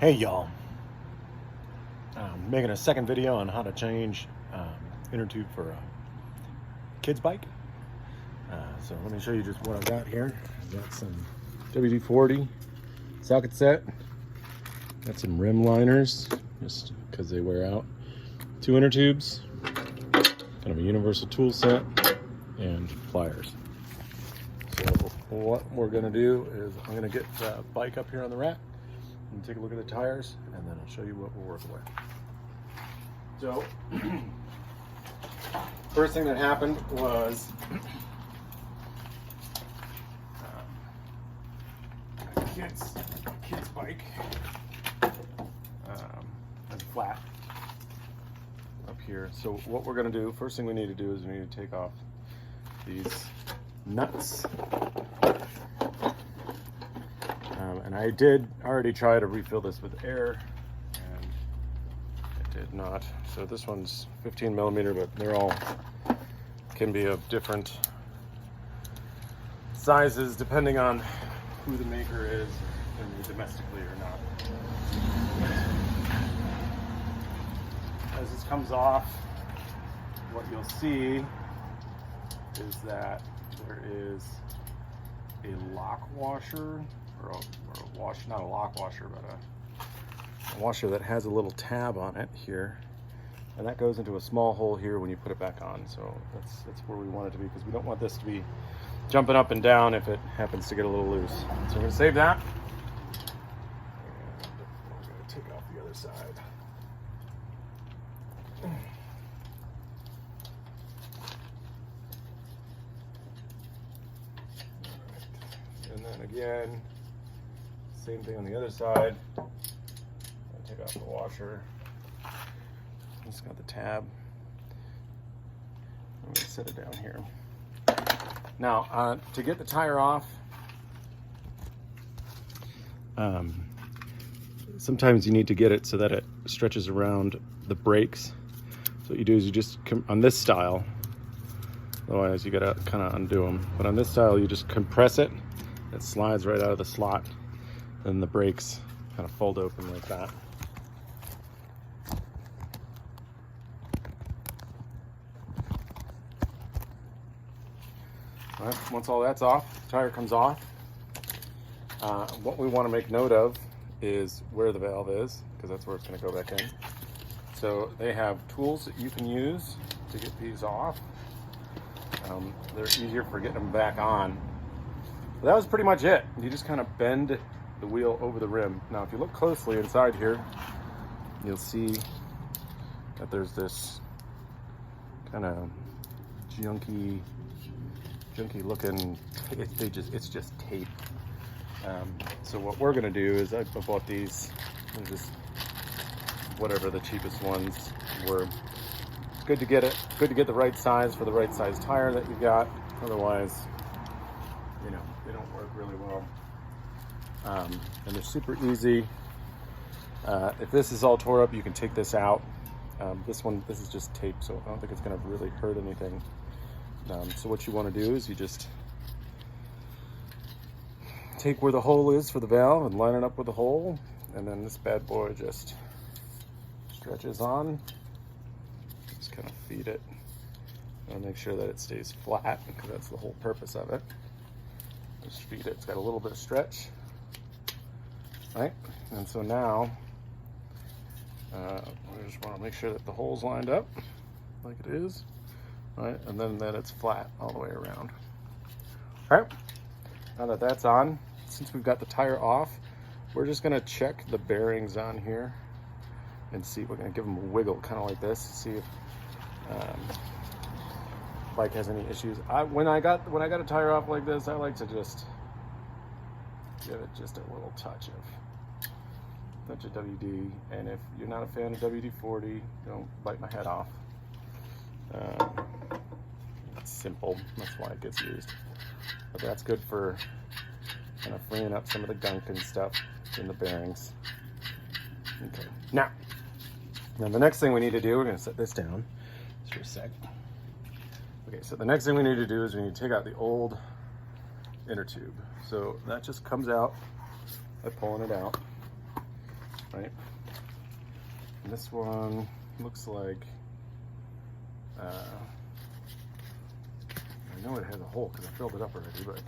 Hey y'all, I'm making a second video on how to change inner tube for a kid's bike. So let me show you just what I've got here. I've got some WD-40 socket set, got some rim liners just because they wear out, 2 inner tubes, kind of a universal tool set, and pliers. So what we're going to do is I'm going to get the bike up here on the rack and take a look at the tires, and then I'll show you what we're working with. So first thing that happened was kid's bike is flat up here. So what we're going to do, first thing we need to do is we need to take off these nuts. And I did already try to refill this with air, and it did not. So this one's 15 millimeter, but they're all can be of different sizes depending on who the maker is, and domestically or not. As this comes off, what you'll see is that there is a lock washer, or a wash, not a lock washer, but a washer that has a little tab on it here, and that goes into a small hole here when you put it back on. So that's where we want it to be, because we don't want this to be jumping up and down if it happens to get a little loose. So we're going to save that, and we're going to take off the other side. And then again, same thing on the other side. Take off the washer. It's got the tab. I'm going to set it down here. Now, to get the tire off, sometimes you need to get it so that it stretches around the brakes. So what you do is you just on this style. Otherwise, you got to kind of undo them. But on this style, you just compress it. It slides right out of the slot. Then the brakes kind of fold open like that. All right, once all that's off, the tire comes off. What we want to make note of is where the valve is, because that's where it's going to go back in. So they have tools that you can use to get these off. They're easier for getting them back on. But that was pretty much it. You just kind of bend the wheel over the rim. Now, if you look closely inside here, you'll see that there's this kind of junky looking, it's just tape. So what we're gonna do is I bought these, they're just whatever the cheapest ones were. It's good to get the right size for the right size tire that you got. Otherwise, you know, they don't work really well. And they're super easy. If this is all tore up, you can take this out. This is just tape, so I don't think it's going to really hurt anything. So what you want to do is you just take where the hole is for the valve and line it up with the hole, and then this bad boy just stretches on. Just kind of feed it and make sure that it stays flat, because that's the whole purpose of it. Just feed it. It's got a little bit of stretch. Right, and so now we just want to make sure that the hole's lined up like it is, right, and then that it's flat all the way around. All right, now that that's on, since we've got the tire off, we're just going to check the bearings on here and see. We're going to give them a wiggle, kind of like this, to see if bike has any issues. When I got a tire off like this, I like to just give it just a little touch of WD, and if you're not a fan of WD-40, don't bite my head off. It's simple, that's why it gets used. But that's good for kind of freeing up some of the gunk and stuff in the bearings. Okay, now the next thing we need to do, we're going to set this down just for a sec. Okay, so the next thing we need to do is we need to take out the old inner tube. So that just comes out by pulling it out. right? And this one looks like, I know it has a hole because I filled it up already, but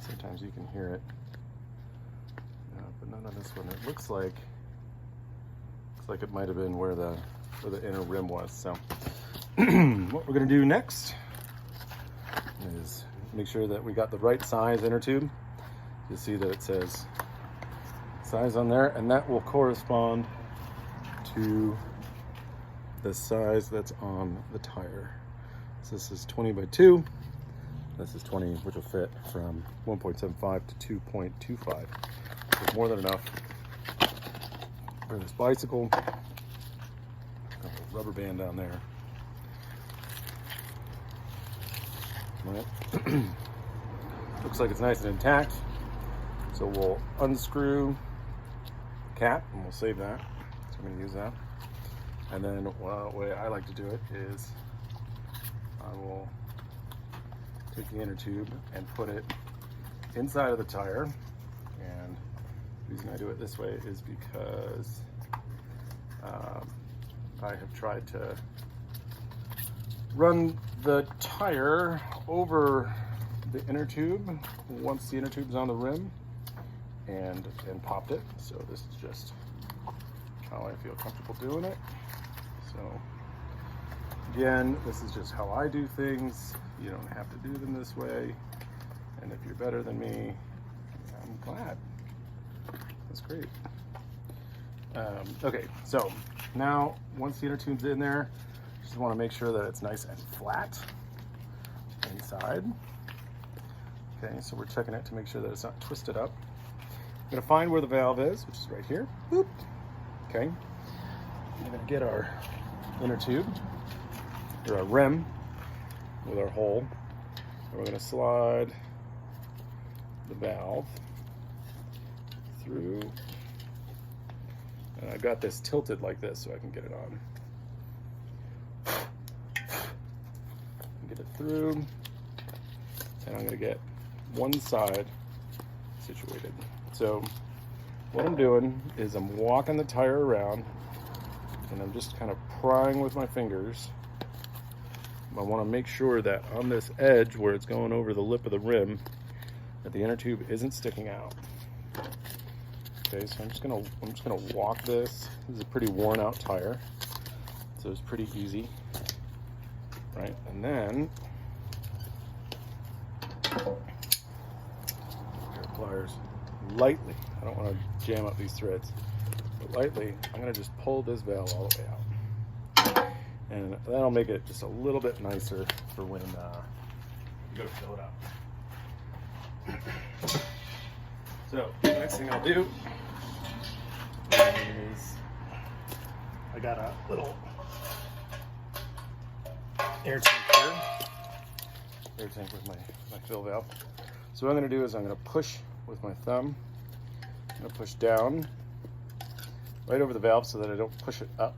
sometimes you can hear it. But none on this one. It looks like it might have been where the inner rim was. So what we're gonna do next is make sure that we got the right size inner tube. You'll see that it says size on there, and that will correspond to the size that's on the tire. So this is 20 by 2. This is 20, which will fit from 1.75 to 2.25. So more than enough for this bicycle. Got a rubber band down there. Right. Looks like it's nice and intact. So we'll unscrew the cap and we'll save that. So I'm going to use that. And then the way I like to do it is I will take the inner tube and put it inside of the tire. And the reason I do it this way is because I have tried to run the tire over the inner tube once the inner tube's on the rim and popped it. So this is just how I feel comfortable doing it. So again, this is just how I do things. You don't have to do them this way. And if you're better than me, I'm glad. That's great. Okay, so now once the inner tube's in there, just want to make sure that it's nice and flat inside. Okay, so we're checking it to make sure that it's not twisted up. I'm going to find where the valve is, which is right here. Boop. Okay. We're going to get our inner tube, or our rim, with our hole. And we're going to slide the valve through. And I've got this tilted like this so I can get it on. Get it through, and I'm going to get one side situated. So what I'm doing is I'm walking the tire around, and I'm just kind of prying with my fingers. I want to make sure that on this edge where it's going over the lip of the rim, that the inner tube isn't sticking out. Okay, so I'm just gonna walk this. This is a pretty worn out tire, so it's pretty easy. Right, and then pliers lightly. I don't want to jam up these threads, but lightly, I'm going to just pull this valve all the way out, and that'll make it just a little bit nicer for when you go to fill it up. So the next thing I'll do is I got a little air tank here. Air tank with my fill valve. So what I'm going to do is I'm going to push with my thumb. I'm going to push down right over the valve so that I don't push it up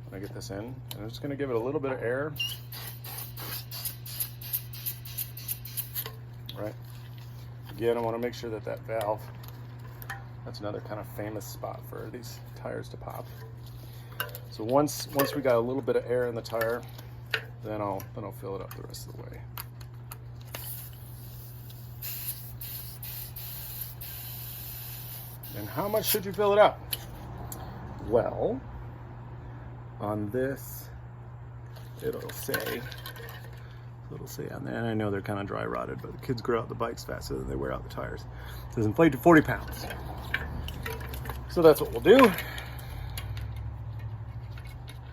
when I get this in. And I'm just going to give it a little bit of air. Right. Again, I want to make sure that that valve, that's another kind of famous spot for these tires to pop. So once we got a little bit of air in the tire, then I'll fill it up the rest of the way. And how much should you fill it up? Well, on this, it'll say on there, and I know they're kind of dry rotted, but the kids grow out the bikes faster than they wear out the tires. It says inflate to 40 pounds. So that's what we'll do.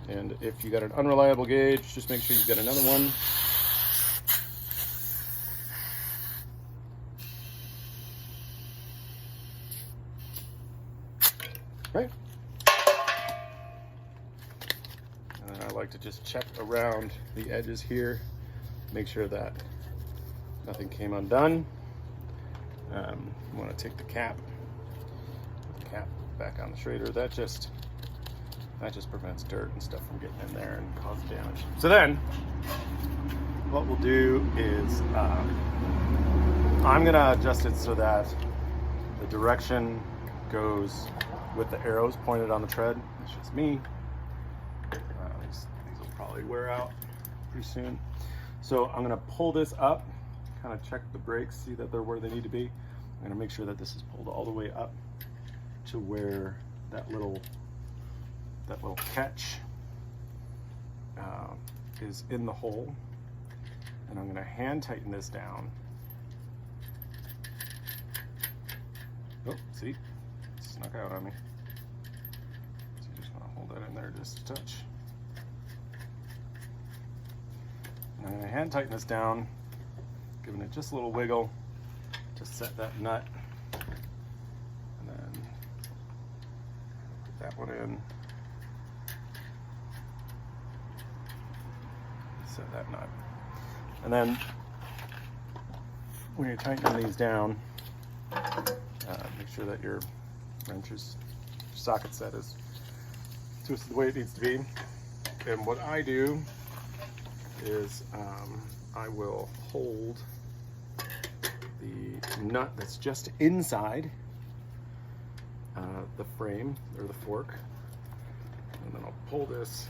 And if you got an unreliable gauge, just make sure you've got another one. Right. And I like to just check around the edges here, make sure that nothing came undone. You want to take the cap, put the cap back on the Schrader. That just prevents dirt and stuff from getting in there and causing damage. So then, what we'll do is I'm gonna adjust it so that the direction goes with the arrows pointed on the tread. It's just me. These will probably wear out pretty soon. So I'm gonna pull this up, kind of check the brakes, see that they're where they need to be. I'm gonna make sure that this is pulled all the way up to where that little catch is in the hole. And I'm gonna hand tighten this down. Oh, see? It snuck out on me. So you just wanna hold that in there just a touch. And I'm gonna hand tighten this down, giving it just a little wiggle to set that nut. And then put that one in. Set that nut. And then when you're tightening these down, make sure that your wrench's socket set is twisted the way it needs to be. And what I do is I will hold the nut that's just inside the frame or the fork, and then I'll pull this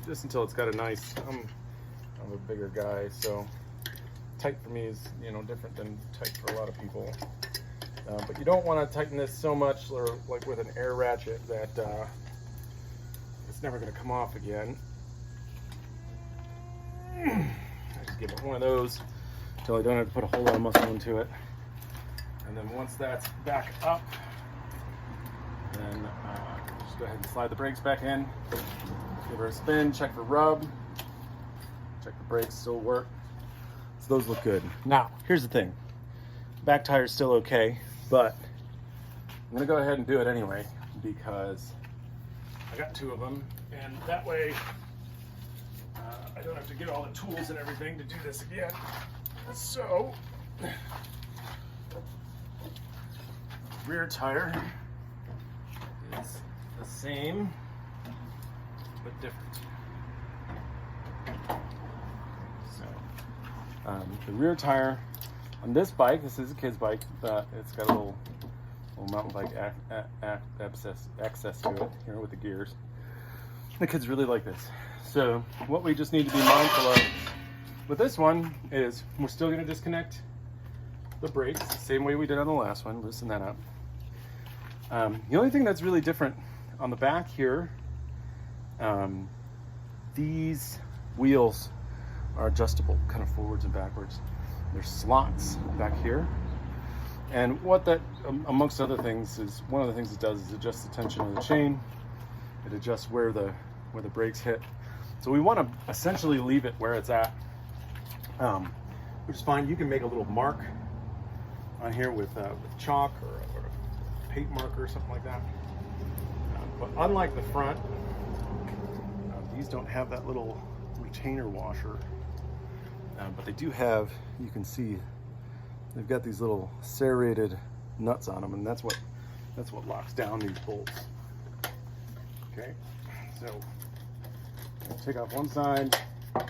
just until it's got a nice, I'm a bigger guy, so tight for me is, you know, different than tight for a lot of people. But you don't want to tighten this so much, or like with an air ratchet, that it's never going to come off again. I just give it one of those until I don't have to put a whole lot of muscle into it. And then once that's back up, then just go ahead and slide the brakes back in. Give her a spin, check for rub, check the brakes still work. So those look good. Now, here's the thing. Back tire's still okay, but I'm gonna go ahead and do it anyway because I got two of them, and that way I don't have to get all the tools and everything to do this again. So, rear tire is the same but different. So, the rear tire on this bike, this is a kid's bike, but it's got a little mountain bike access to it here with the gears. The kids really like this. So what we just need to be mindful of with this one is we're still going to disconnect the brakes the same way we did on the last one. Loosen that up. The only thing that's really different on the back here, these wheels are adjustable kind of forwards and backwards. There's slots back here, and what that amongst other things is, one of the things it does is adjust the tension of the chain. It adjusts where the brakes hit. So we want to essentially leave it where it's at, which is fine. You can make a little mark on here with chalk or a paint marker or something like that. But unlike the front, these don't have that little retainer washer, but they do have, you can see, they've got these little serrated nuts on them, and that's what locks down these bolts. Okay, so I'm gonna take off one side, I'm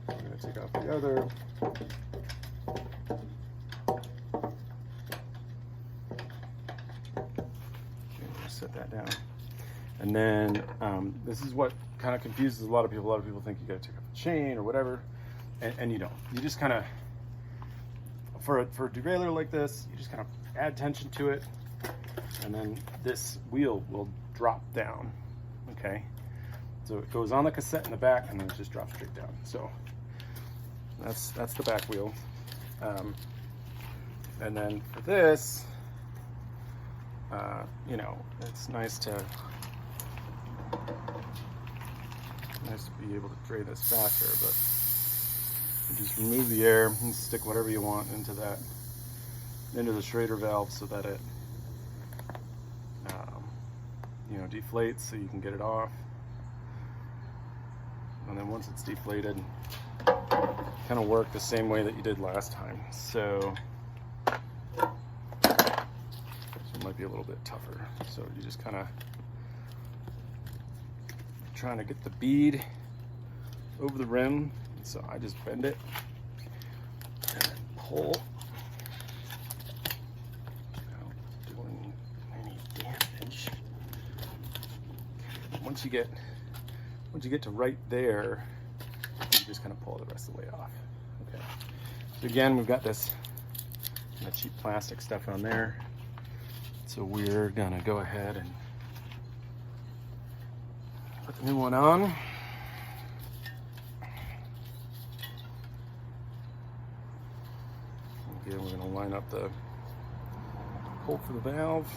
gonna take off the other. Okay, set that down. And then this is what kind of confuses a lot of people. A lot of people think you gotta take off the chain or whatever, and you don't. You just kind of, for a derailleur like this, you just kind of add tension to it, and then this wheel will drop down. Okay, so it goes on the cassette in the back, and then it just drops straight down. So that's the back wheel. And then for this, you know, it's nice to be able to drain this faster, but you just remove the air and stick whatever you want into the Schrader valve so that it you know, deflates so you can get it off. And then once it's deflated, kind of work the same way that you did last time. So it might be a little bit tougher. So you just kind of trying to get the bead over the rim, So I just bend it and pull without doing any damage. Once you get to right there, you just kind of pull the rest of the way off. Okay. So again, we've got this kind of cheap plastic stuff on there. So we're gonna go ahead and put the new one on. Again, we're gonna line up the hole for the valve.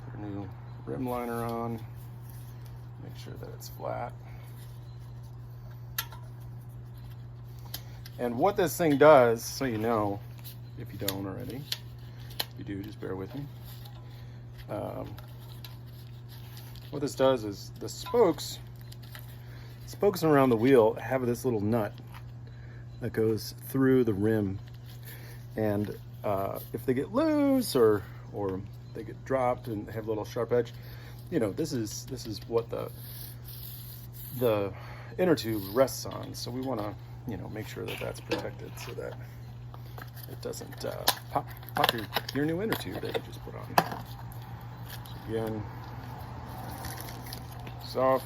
Put a new rim liner on. Make sure that it's flat. And what this thing does, so you know, if you don't already, if you do, just bear with me. What this does is the spokes around the wheel have this little nut that goes through the rim, and if they get loose or they get dropped and have a little sharp edge, you know, this is what the inner tube rests on. So we want to, you know, make sure that that's protected so that it doesn't pop your new inner tube that you just put on. So again, it's off.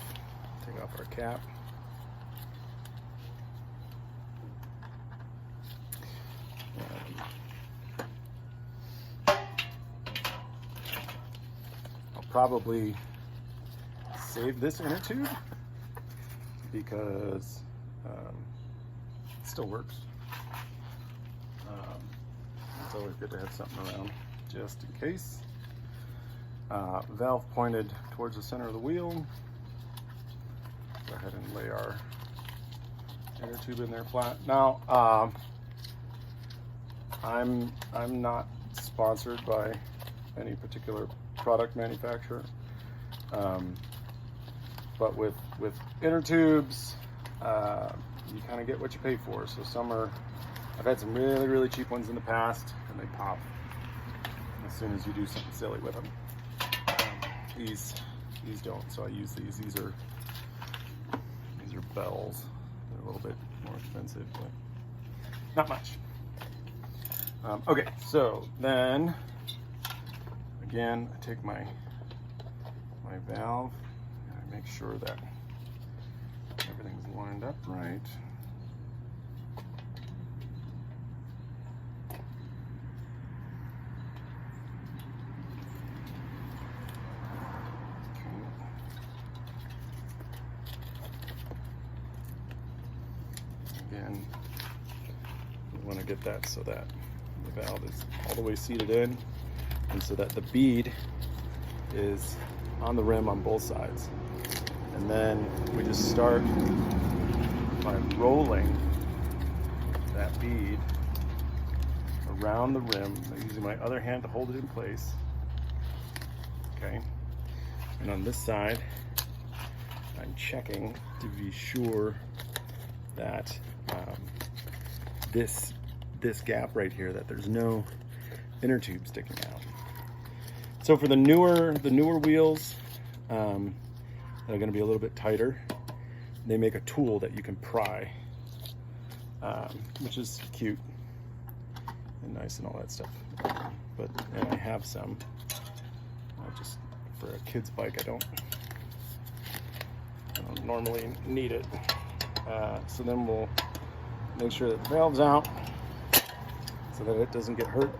Take off our cap. I'll probably save this inner tube because it still works. It's always good to have something around just in case. Valve pointed towards the center of the wheel. Go ahead and lay our inner tube in there flat. Now, I'm not sponsored by any particular product manufacturer, but with inner tubes, you kind of get what you pay for. So I've had some really cheap ones in the past, and they pop as soon as you do something silly with them. These don't, so I use these. These are Bells. They're a little bit more expensive, but not much. Okay, so then again, I take my valve and I make sure that everything's lined up right. Again, we want to get that so that the valve is all the way seated in, and so that the bead is on the rim on both sides. And then we just start by rolling that bead around the rim. I'm using my other hand to hold it in place. Okay. And on this side, I'm checking to be sure that this gap right here, that there's no inner tube sticking out. So for the newer wheels that are going to be a little bit tighter, they make a tool that you can pry, which is cute and nice and all that stuff. And I have some. I just, for a kid's bike, I don't normally need it. So then we'll make sure that the valve's out so that it doesn't get hurt.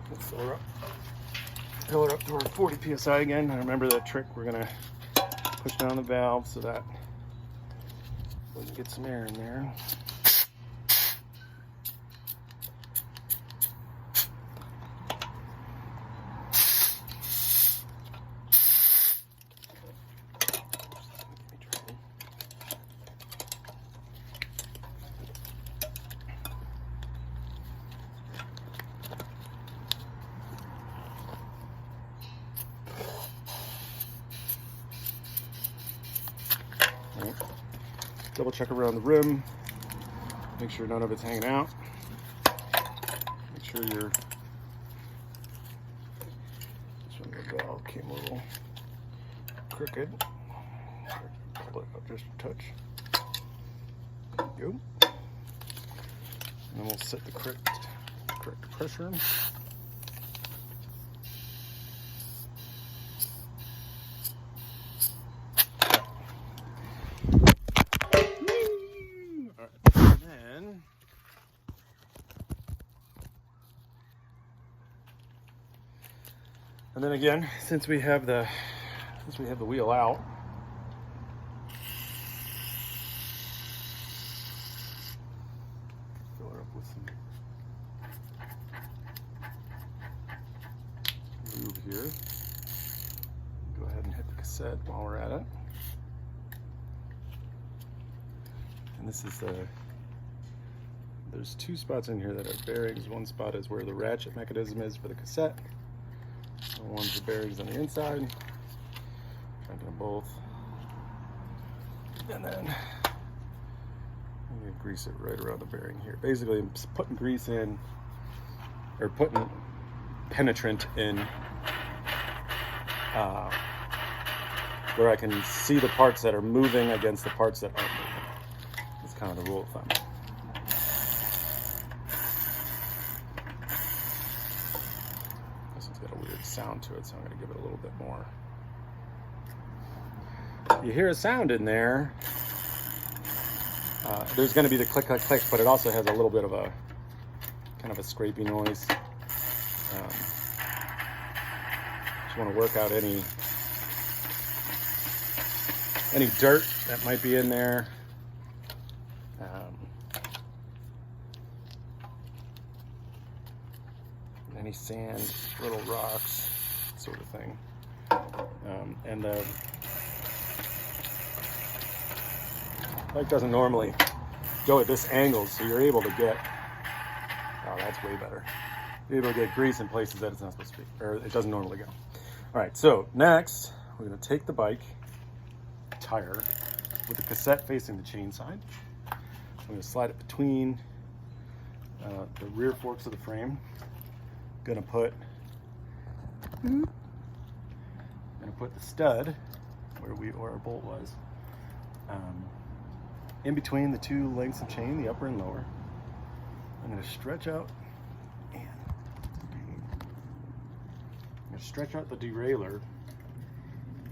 We'll fill her up to our 40 psi again. And remember that trick, we're gonna push down the valve so that we can get some air in there. Double check around the rim, make sure none of it's hanging out. Make sure this one, the valve came a little crooked. Pull it up just a touch. go. And then we'll set the correct pressure. And then again, since we have the wheel out, fill her up with some lube here. Go ahead and hit the cassette while we're at it. And this is there's two spots in here that are bearings. One spot is where the ratchet mechanism is for the cassette. And one's the bearings on the inside. Try to do them both. And then I'm gonna grease it right around the bearing here. Basically, I'm putting grease in, or putting penetrant in where I can see the parts that are moving against the parts that aren't moving. That's kind of the rule of thumb. This one's got a weird sound to it, so I'm going to give it a little bit more. You hear a sound in there. There's going to be the click, click, click, but it also has a little bit of a kind of a scrapey noise. Just want to work out any dirt that might be in there. Any sand, little rocks, sort of thing. And the bike doesn't normally go at this angle, so you're able to get, oh, that's way better. You're able to get grease in places that it's not supposed to be, or it doesn't normally go. All right, so next, we're gonna take the bike tire with the cassette facing the chain side. I'm gonna slide it between the rear forks of the frame. Gonna put the stud where our bolt was in between the two lengths of chain, the upper and lower. I'm gonna stretch out the derailleur,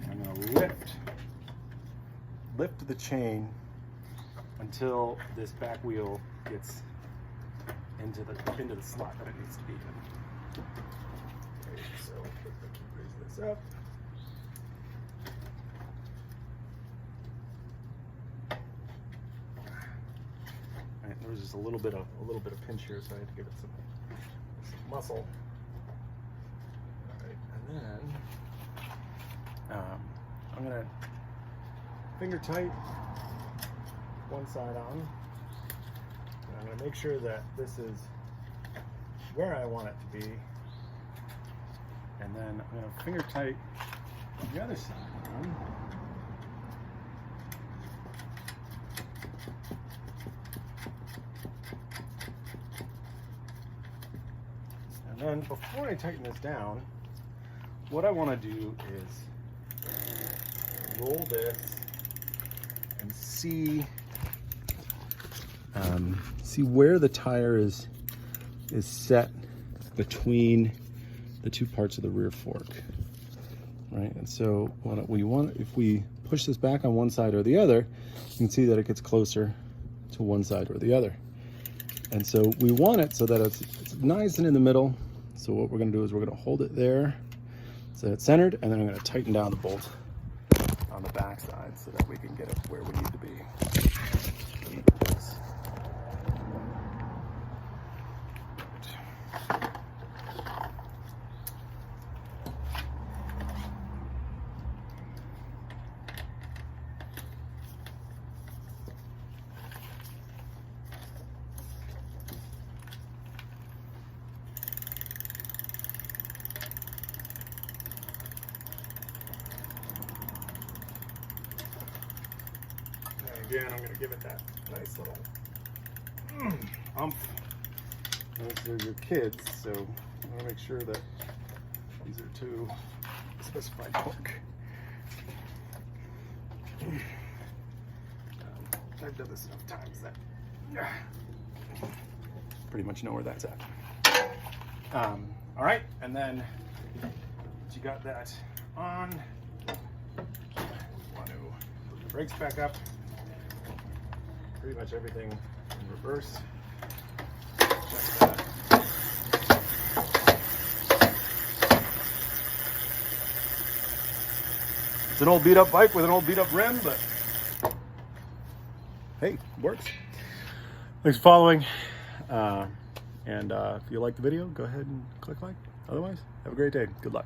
and I'm gonna lift the chain until this back wheel gets into the slot that it needs to be in. Okay, so raise this up. All right, there was just a little bit of pinch here, so I had to give it some muscle. All right, and then I'm gonna finger tight one side on. And I'm gonna make sure that this is where I want it to be. And then I'm gonna finger tight the other side on. And then before I tighten this down, what I want to do is roll this and see where the tire is set between the two parts of the rear fork, right? And so what we want, if we push this back on one side or the other, you can see that it gets closer to one side or the other. And so we want it so that it's nice and in the middle. So what we're gonna do is we're gonna hold it there so it's centered, and then I'm gonna tighten down the bolt on the back side so that we can get it where we need to be. Again, I'm going to give it that nice little umph. Those are your kids, so I want to make sure that these are to specified torque. I've done this enough times that Pretty much know where that's at. All right, and then once you got that on, want to put the brakes back up. Pretty much everything in reverse. Check that. It's an old beat up bike with an old beat up rim, but hey, it works. Thanks for following. And if you like the video, go ahead and click like. Otherwise, have a great day. Good luck.